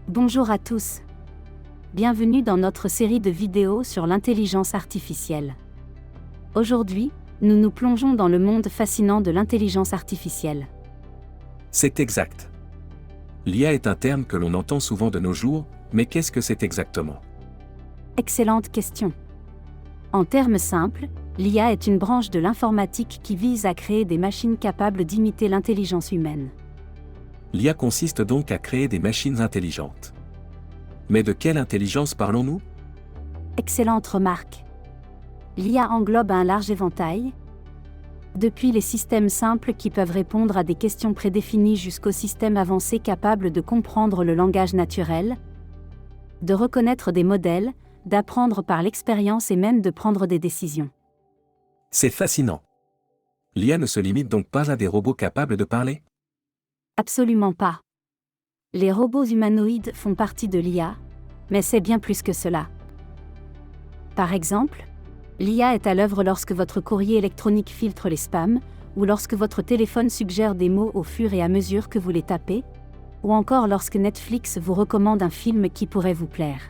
Bonjour à tous. Bienvenue dans notre série de vidéos sur l'intelligence artificielle. Aujourd'hui, nous nous plongeons dans le monde fascinant de l'intelligence artificielle. C'est exact. L'IA est un terme que l'on entend souvent de nos jours, mais qu'est-ce que c'est exactement? Excellente question. En termes simples, l'IA est une branche de l'informatique qui vise à créer des machines capables d'imiter l'intelligence humaine. L'IA consiste donc à créer des machines intelligentes. Mais de quelle intelligence parlons-nous? Excellente remarque. L'IA englobe un large éventail, depuis les systèmes simples qui peuvent répondre à des questions prédéfinies jusqu'aux systèmes avancés capables de comprendre le langage naturel, de reconnaître des modèles, d'apprendre par l'expérience et même de prendre des décisions. C'est fascinant. L'IA ne se limite donc pas à des robots capables de parler? Absolument pas. Les robots humanoïdes font partie de l'IA, mais c'est bien plus que cela. Par exemple, l'IA est à l'œuvre lorsque votre courrier électronique filtre les spams, ou lorsque votre téléphone suggère des mots au fur et à mesure que vous les tapez, ou encore lorsque Netflix vous recommande un film qui pourrait vous plaire.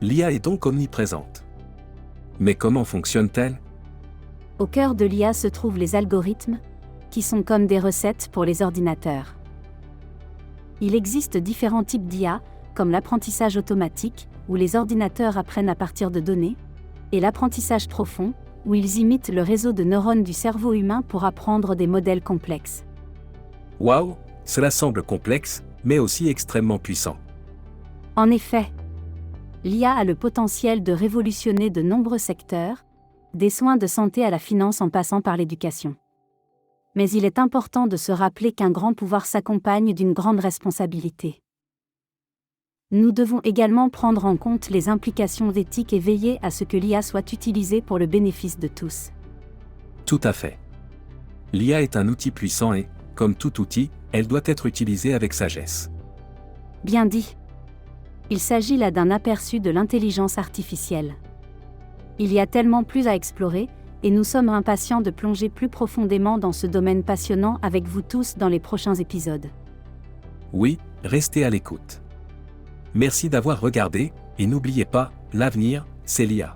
L'IA est donc omniprésente. Mais comment fonctionne-t-elle? Au cœur de l'IA se trouvent les algorithmes, qui sont comme des recettes pour les ordinateurs. Il existe différents types d'IA, comme l'apprentissage automatique, où les ordinateurs apprennent à partir de données, et l'apprentissage profond, où ils imitent le réseau de neurones du cerveau humain pour apprendre des modèles complexes. Waouh, cela semble complexe, mais aussi extrêmement puissant. En effet, l'IA a le potentiel de révolutionner de nombreux secteurs, des soins de santé à la finance en passant par l'éducation. Mais il est important de se rappeler qu'un grand pouvoir s'accompagne d'une grande responsabilité. Nous devons également prendre en compte les implications éthiques et veiller à ce que l'IA soit utilisée pour le bénéfice de tous. Tout à fait. L'IA est un outil puissant et, comme tout outil, elle doit être utilisée avec sagesse. Bien dit. Il s'agit là d'un aperçu de l'intelligence artificielle. Il y a tellement plus à explorer, et nous sommes impatients de plonger plus profondément dans ce domaine passionnant avec vous tous dans les prochains épisodes. Oui, restez à l'écoute. Merci d'avoir regardé, et n'oubliez pas, l'avenir, c'est l'IA.